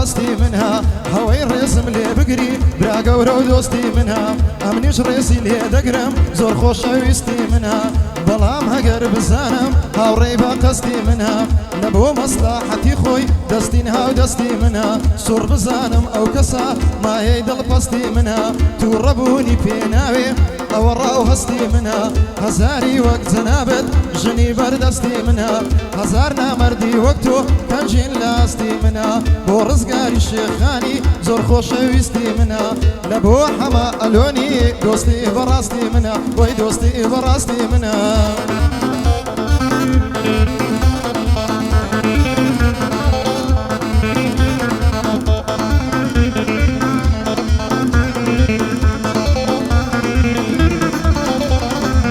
بەستی منها هەوەی ڕێزم لێ بگری برا گەورە و دۆستی منها ئەمنیش ڕێزی لێ دەگرم زۆر خۆشەویستی منها بەڵام هەگەر بزانم هاوڕێی بە قەستی منها لە بۆ مەسلحەتی خۆی دەستی نها و دەستی منها سوڕ بزانم ئەو کەسە مایەی دڵپەستی منها توو ڕەبوونی پێناوێ ئەوە ڕاو هەستی منها هەزاری وەک جەنابەت ژنی بەردەستی منها هەزار نامەردی وەک تۆ پەنجین لە ئاستی منها بۆ ڕزگاری شێخانی زۆر خۆشەویستی منها لە بۆ هەمە ئەلۆنی دۆستی بەڕاستی منها وەی دۆستی بەڕاستی منها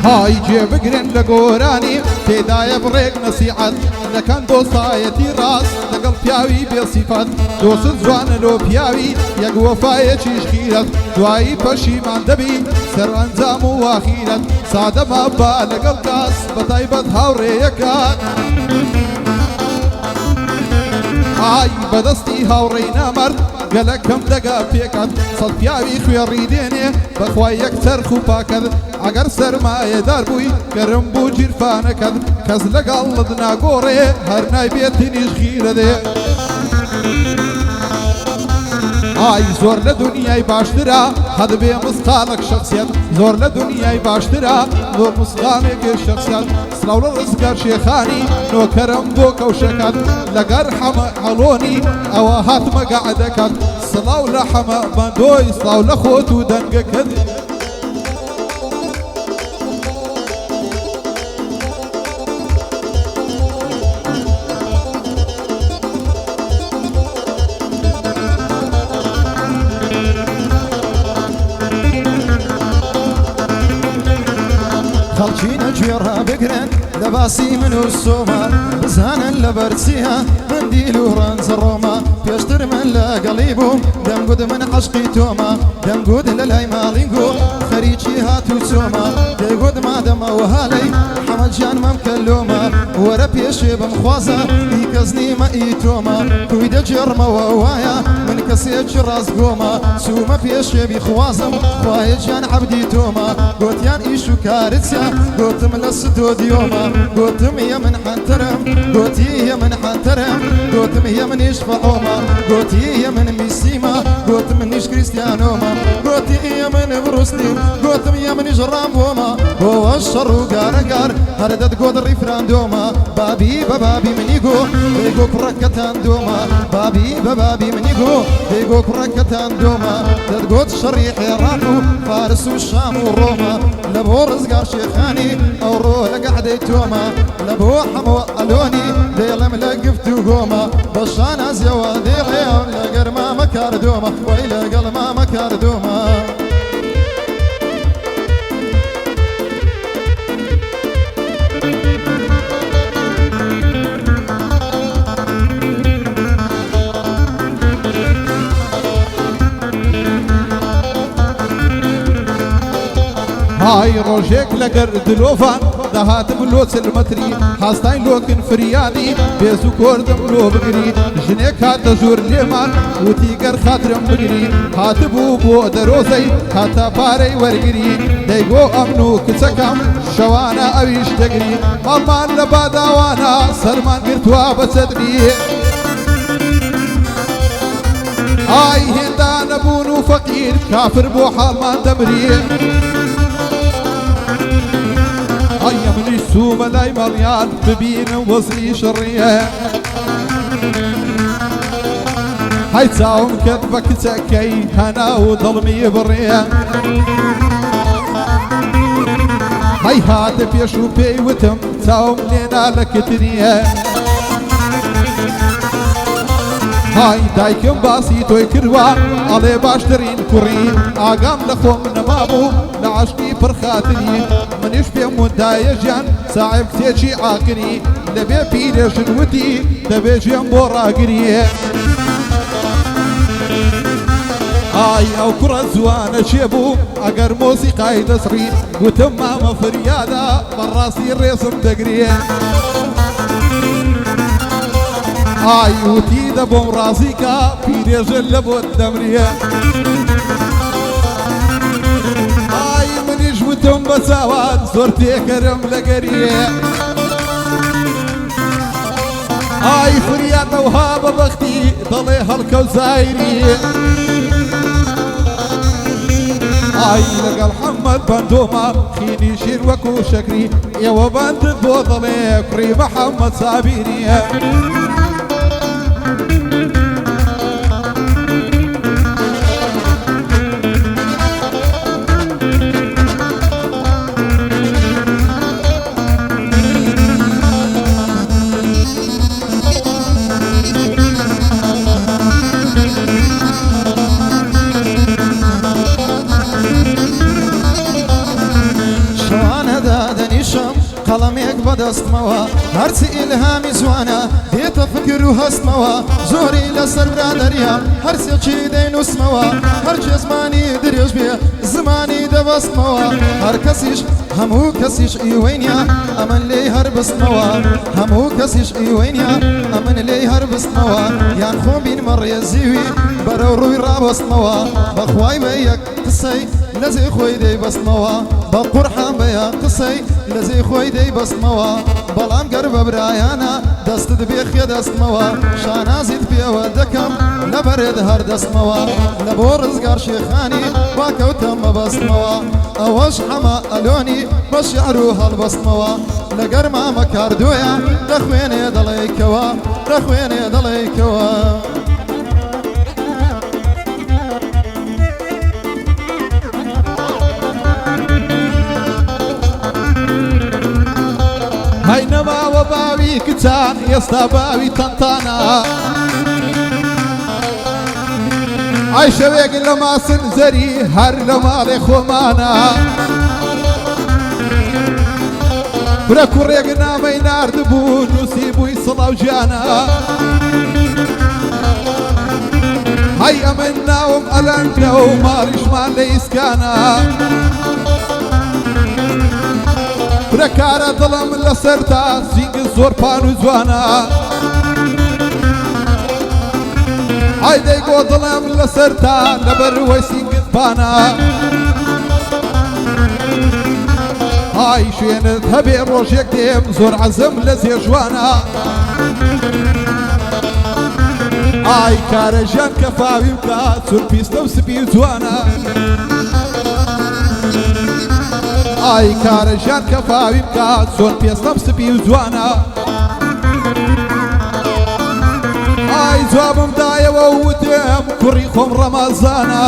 های جێبگرن لە گۆرانی تێدایە بڕێک نەسیحەت دەکەن دۆستایەتی ڕاست لەگەڵ پیاوی بێسیفەت دۆست جوانە لۆ پیاوی یەک وەفایەکیش خیرەت دوایی پەشیمان دەبی سەرئەنجام و واخیرەت سادە مەبە لەگەڵ کەس بەتایبەت هاوڕێیەکات ئای بەدەستی هاوڕێی نامەرد گەلەکەم دەگا پێکات سەد پیاوی خوێڕی دێنێ بەخوای یەک چەرخ و پاکەت ئەگەر سەرمایەدار بووی گەرم بوو جیرفانەکەت کەس لەگەڵت ناگۆڕێ هەر نایبێتنیش خیرە دێ ئای زۆر لە دنیای باشترە هەد بێ مستاڵک شخصیت زۆر لە دنیای باشترە زۆر مستاڵێکی شخصیت سڵاو لە ڕزگار شێخانی نۆکەرم بۆ کەوشەکەت لەگەر حەمە هەڵۆنی ئەوە هاتمە گەعدەکەت سڵاو لە حەمە بەندۆی سڵاو لە خۆت و دەنگەکەت خەڵکینە گوێڕا بگرن لە باسی من و سۆما بزانن لە بەرچیە من دیل و ڕەنج ڕۆما پێشتر من لەگەڵی بووم دەمگوت من عەشقی تۆمە دەمگوت لە لای ماڵینگۆ خەریکی هات و چۆمە دەیگوت مادەمەوە هەڵەی حەمەدجان مەمکە لۆمە وەرە پێشێ بمخوازە هی کەس نیمە ئی تۆمە توی دەجێڕمەوە وایە من کەسێکی ڕاستگۆمە چوومە پێشێ بیخوازم خوایە گیان عەبدی تۆمە گوتیان ئیش و کارتیا گوتم لە ستۆدیۆمە گوتم هە من حەنتەرم گوتی هە من حەنتەرم گوتم هە منیش فەعۆمە گوتی هە من میسیمە گوتم منیش کریستیانۆمە گوتی هە من بڕوستیم گوتم هە منیش ڕامبۆمە بۆوە شەڕ و گارەگار هەر دەتگۆت ڕیفراندۆمە بابی بە بابی منی گۆ دەیگۆ کوڕەکەتان دۆمە بابی بە بابی منی گۆ دەیگۆ کوڕەکەتان دۆمە دەتگۆت شەڕی عێراق و فارس و شام و ڕۆمە لە بۆ ڕزگار شێخانی ئەوڕۆ لە گەعدەی تۆمە لە بۆ هەموو ئەلۆنی دێڵم لە گفت و گۆمە بە شانازیەوە دێڵێم لەگەر مامە کاردۆمە وەی لەگەڵ مامە کاردۆمە های ڕۆژێک لەگەر دلۆڤان دەهاتم لۆ چلمەتری هاستای لۆکن فریادی بێز و کۆردم لۆ بگری ژنێک هاتە ژوور لێمان وتی گەر خاترم بگری هاتبوو بۆ دەرۆزەی هاتە پارەی وەرگری دەیگۆ ئەمن و کچەکەم شەوانە ئەویش دەگری ماڵمان لە باداوانە سەرمان گرتووە بە چەتری ئای هێندا نەبوون و فەقیر کافر بۆ حاڵمان دەمری ئەیە منیش سوومە لای مەڵیان ببینم وەزنی شڕیە های چاوم کرد بە کچەکەی هەنا و دڵمی بڕێ های هاتە پێش و پێی وتم چاوم لێنا لە کتریە های دایکم باسی تۆی کردوە ئەڵێ باشترین کوڕی ئاگام لە خۆم نەمابوو لە عەشقی پڕخاتری منیش پێم وتایە ژیان ساحێب کتێکی ئاگری لەبێ پیرێژن وتی دەبێ گوێم بۆ ڕاگریە ئای ئەو کوڕە جوانە چێ بوو ئەگەر مۆسیقای دەسڕی وتم مامە فریادە بەڕاستی ڕێزم دەگرێ ئایوتی دەبۆم ڕازیکە پیرێژە لە بۆ دەمریە ئای منیش وتم بە چاوان زۆر تێکەرم لە گەریە ئای فریاتەوها بە بەختی دەڵێ هەڵکەوت زایری ئای لەگەڵ حەممەد بەندۆمە خینی شیر وەکو شەکری ئێوە بەندت بۆ دەڵێ کوڕی مەحەممەد سابیریە قەڵەمێک بەدەستمەوە هەرچی ئیلهامی جوانە دێتە فکر و هەستمەوە زۆری لەسەر برادەریام هەرسێکی دەینووسمەوە هەرچێ زمانی درێژ بێ زمانی دەبەستمەوە هەر کەسیش هەموو کەسیش ئیوەینیا ئەمن لێی هەر بستمەوە هەموو کەسیش ئیوەینیا ئەمن لێی هەر بستمەوە یان خۆم بینمە ڕێزیوی بەرەو ڕووی ڕابەستمەوە بەخوای بە یەک قسەی لەزێ خۆی دەیبەستمەوە بە قورحان بە یەک قسەی لەزێ خۆی دەیبەستمەوە بەڵام گەر بە برایانە دەستت بێ خێ دەستمەوە شانازیت پێوە دەکەم لە بەرێد هەر دەستمەوە لە بۆ ڕزگار شێخانی واکەوتەم بەبەستمەوە ئەوەش هەمە ئەلۆنی بە شیعر و هەڵبەستمەوە لەگەر مامە کاردوۆیە دەخوێنێ دەڵێیکەوە دەخوێنێ دەڵێیکەوە هەی نەماوە باوی کچان ئێستا باوی تەنتانە ئای شەوێک لە ماسن زەری هەر لە ماڵێ خۆمانە برە کوڕێک نامەی ناردبوو نووسی بووی سڵاو گیانە هەی ئەمن ناوم ئەلەندە و ماڵیشمان لە ئیسکانە برەکارە دڵم لەسەر تا زینگە زۆر پان و جوانە ئای دەیگۆ دڵم لەسەر تا لەبەر وەی سینگت پانە ئای شوێنت هەبێ ڕۆژێک دێم زۆر عەزم لە زێژوانە ئای کارە ژیان کە فاوی بکە چون پیستە و سپی و جوانە ئای کارە ژیان کە فاوی بکە چۆن پێستەم سپی و جوانە ئای جوابم دایەوە وتم کوڕی خۆم ڕەمەزانە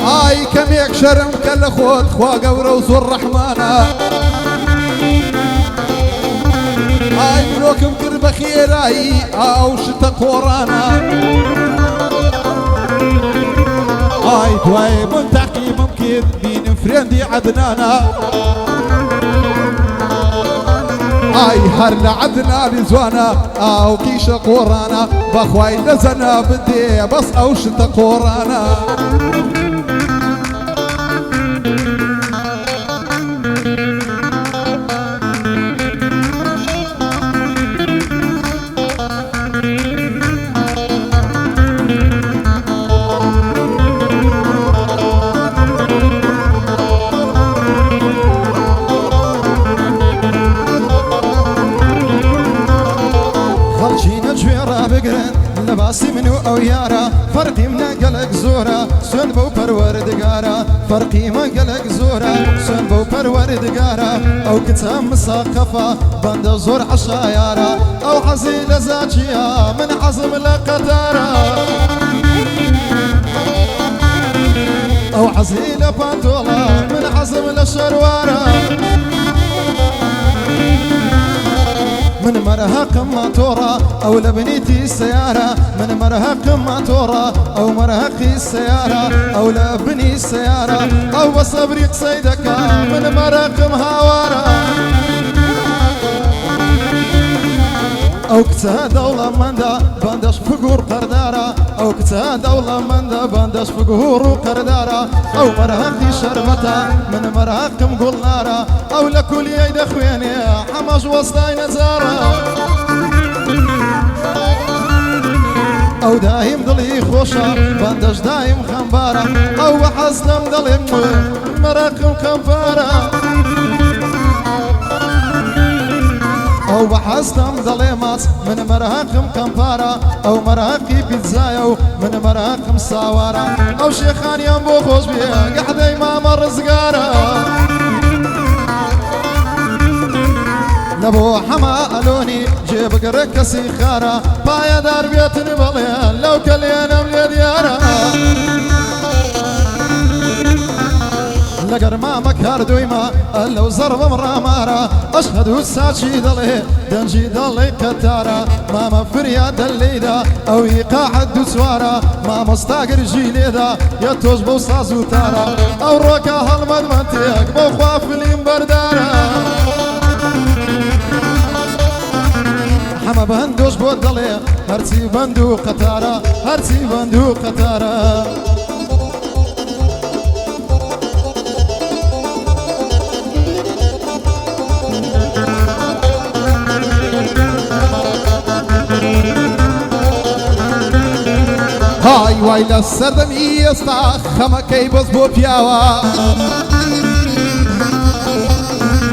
ئای کەمێک شەرم کە لە خۆت خوا گەورە و زۆر ڕەحمانە ئای مرۆکم کرد بە خێرایی ئاو شتە قۆڕانە ئای دوایێ من تاقیبم کرد بینم فرێندی عەدنانە ئای هەر لە عەدنانی جوانە ئاو کیشە قۆڕانە بەخوای لەزەنە بدێ بەس ئەو شتە قۆڕانە باسی من و ئەو یارە فەرقی منە گەلک زۆرە سوێن بەو پەروەردگارە فەرقی مە گەلک زۆرە سوێن بەو پەروەردگارە ئەو کچە مساقەفە بەندە زۆر عەشایارە ئەو حەزی لە زاچیە من حەزم لە قەتارە ئەو حەزی لە پانتۆڵە من حەزم لە شەروارە من مرهقم ماتورة أو لبنيتي السيارة من مرهقم ماتورة أو مرهقي السيارة أو لبني السيارة أو بصبري قصيدك من مرهقم هاوارة أو كتا دولة مندا بندش فقور قردارة أو كتا دولة من دبندش فقهور وقردارة أو مرهقتي شربتا من مرهق مقول نارة أو لكل يد خويني حماش وسطاي نزارة أو دايم ضلي خوشة بندش دايم خنبارة أو حسنم ضلي مرق وخنفارة أو بحسنم ظليمات من مرهق مكنفارة أو مرهقي بيتزايو من مرهق مساوارة أو شيخان ينبو خوش بيه قحدي ما مر زقارة لبو حما ألوني جيب قرك سيخارة بايا دار بيتني بليان لو كليانا ملي ديارة لقر ما مكار دويما لو زرب مرامارة أشهد الساتشي دلي دنجي دلي كتارة ماما فرياد الليدا أو يقاع الدسوارة ما مستاقر جيليدا يتوج بوصازو تارة أو روكا هالمدمنتيك بوخواف الإمبردارة حما بندوش بودلي هرتي بندو قطارة هرتي بندو قطارة هاي ويلا السردم يستا خما كيبس بو بياوا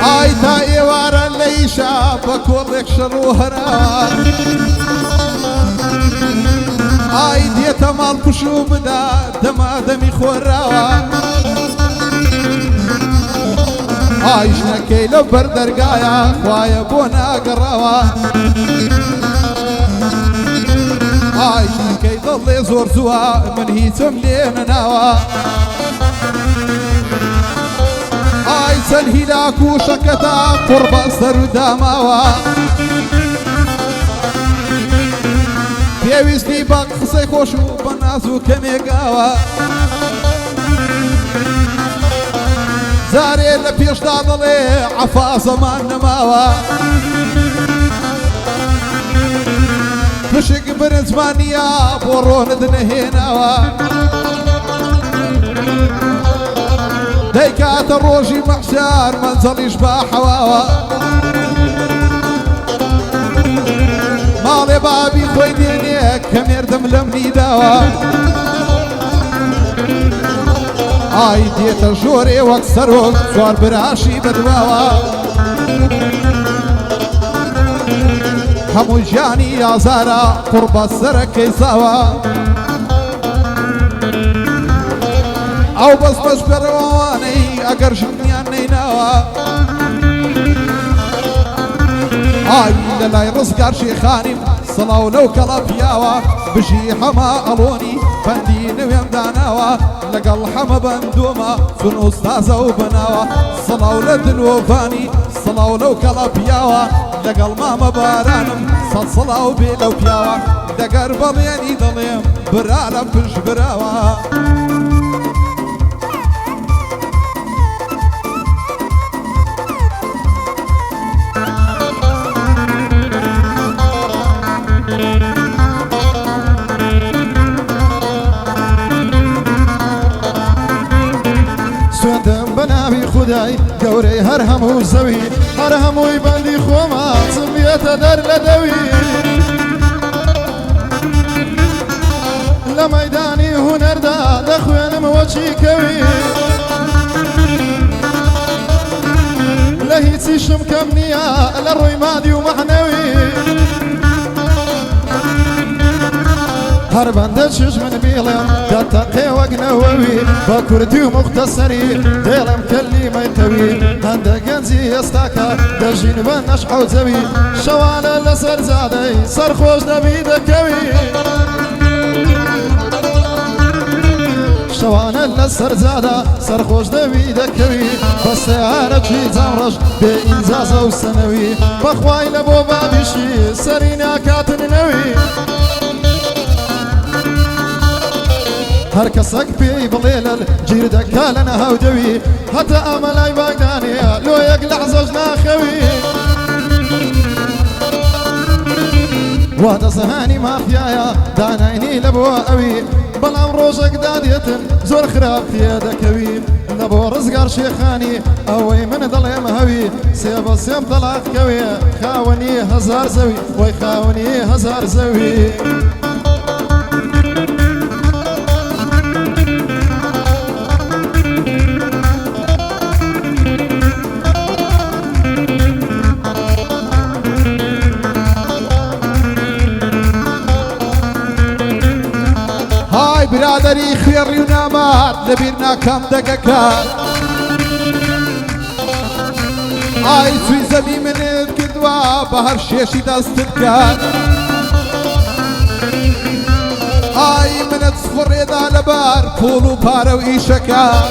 هاي تاي وارا ليشا بكورك شروهرا هاي ديتا مال بشو بدا دما دمي خوراوا هاي شنكي لو بردرقايا خوايا بونا قراوا هاي شنكي ضلي زور زوا من هيتم لين ناوا هاي سلهلاك وشكتا قرب السر داماوا بيويسني بقصي خوشو بنازو كميقاوا زاري لبيش داضلي عفا زمان نماوا بشق بن زمانيا بورون دنهيناوا ديكات الروجي محشار منزل يشبه حواوا مالي بابي خوي دينيك كم يردم لمني داوا هاي ديت الجوري واكسروك صار براشي بدواوا همو جاني يا زارا قرب السرك سوا او بس برواني اگر جنياني نوا هاي للاي رزقار شيخاني صلاو لو كلاب ياوا بجي حما الوني بندين ويمداناوا لقل حما بندوما سن استاذ وبناوا صلاو لدلوفاني صلاو لو كلاب ياوا لقل ماما بارانم صلاو بيلو بياوا دقر بلياني ضليم برالا بش براوا سوندم بنابي خداي قوري هرهم وزوي هرهم ويبندي خوما سميت در لدوي لميداني هنر دا دخوين موجي كوي لهيتي شم كمنيا للروي مادي ومعنوي هربان شش من بيلم دتقي وقنوي بكردي مختصري ديلم كلي ما يتوي هند جنزي يستاكا دجين بنش حوزوي شوال لسر زادي صار خوش دبي دكوي شوال لسر زادا صار خوش دبي دكوي بس عارف شي زمرش بإنزاز وسنوي بخواي لبو بابشي سرينا كاتن نوي هر کسک بی بلیل جیر دکالن هودوی حتی عملای باگدانی لو یک لحظه ناخوی ودەسەهانی مافیایە داناینی لە بۆ ئەوی بەڵام ڕۆژێک دادێتن زۆر خراپ پێ دەکەوی لە بۆ ڕزگار شێخانی ئەوەی من دەڵێم هەوی سێ بە سێم دەڵاتکەوێ خاوەنی هەزار زەوی وەی خاوەنی هەزار زەوی برادری خوێڕی و نامات لەبیر ناکەم دەگەکات ئای توی زەمی منت کردووە بە هەر شێشی دەستت کات ئای منت سفڕێدا لەبار پوڵ و پارە و ئیشەکات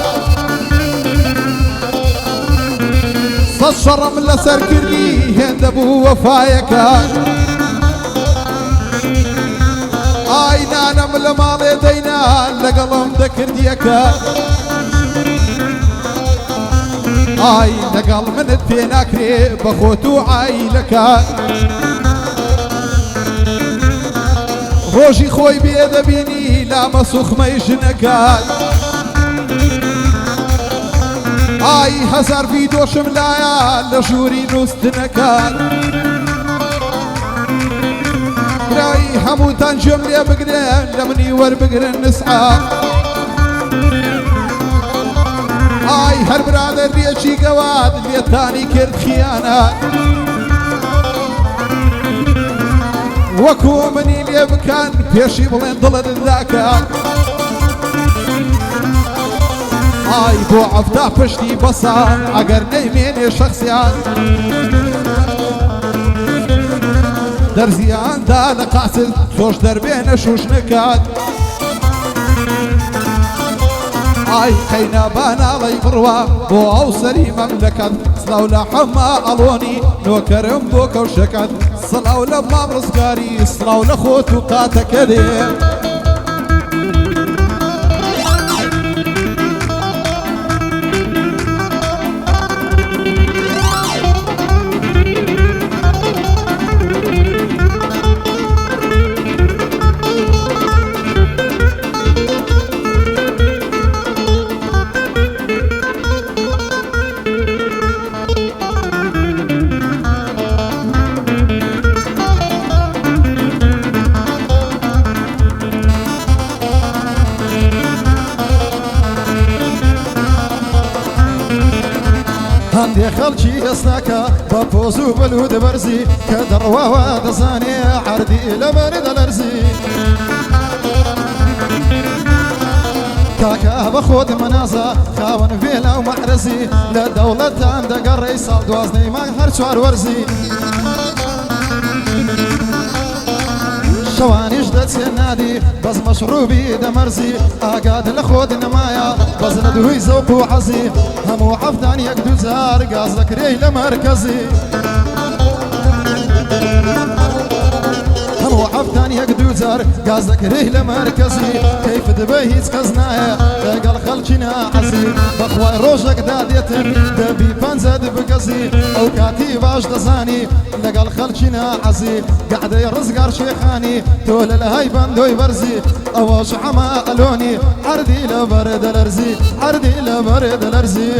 سەد شەڕەم لەسەر کردی هێندە بوو وەفایەکات ئای نانەم لە ماڵێ دەینان لەگەڵم دەکردیەکە ئای لەگەڵ منت پێ ناکرێ بە خۆت و عایلەکە ڕۆژی خۆی بێ دەبینی لامە سوخمەی ژنەکەت ئای هەزار ڤیدۆشم لایە لە ژووری نووسنەکەت برای هەمووتان گوێم لێ بگرن لە منی وەربگرن نسعە ئای هەر برادەر ڕێکی گەواد لێتانی کرد خیانەت وەکو منی لێ بکەن پێشی بڵێن دڵت داکات ئای بۆ عەفتا پشتی بەسان ئەگەر نەیمێنێ شەخسیان دەرزیاندا لە قاسل تۆش دەربێنە شوشنەکات ئای قەینە ناڵەی بڕوا بۆ ئەو سەری مەملەکەت سڵاو لە حەما ئەڵۆنی نۆکەرم بۆ کەوشەکەت سڵاو لە مام ڕزگاری سڵاو لە خۆت و قاتەکە دێ هەندێک خەڵکی دەستناکە بە پۆز و بەلوود بەرزی کە دەڕواوە دەزانێ عەردی لەبەر دەلەرزی کاکە بە خۆت مەنازە خاوەن vێلا و مەحرەزی لە دەوڵەتان دەگەڕێی ساڵ دوازدەی مانگ هەر چوار وەرزی شەوانیش دەچێ نادی بەس مەشروبی دەمەرزی ئاگاد لە خۆت نەمایە بەس لە دووی زەوق و حەزی هەموو عەفتان یەک دووجار گاز دەکرێی لە مەرکەزی هەموو عەفتان یەک دووجار گاز دەکرێی لە مەرکەزی کەیفت بە هیچ کەس نایە لەگەڵ خەڵکی ناحەزی بەخوای ڕۆژێک دادێتن دەبی پەنجەت بگەزی ئەو کاتی باش دەزانی لەگەڵ خەڵکی ناحەزی گەعدەی ڕزگار شێخانی تۆ لە لەهای بەندۆی بەرزی ئەوەش حەما ئەلۆنی عەردی لەبەر دەلەرزی عەردی لەبەر دەلەرزی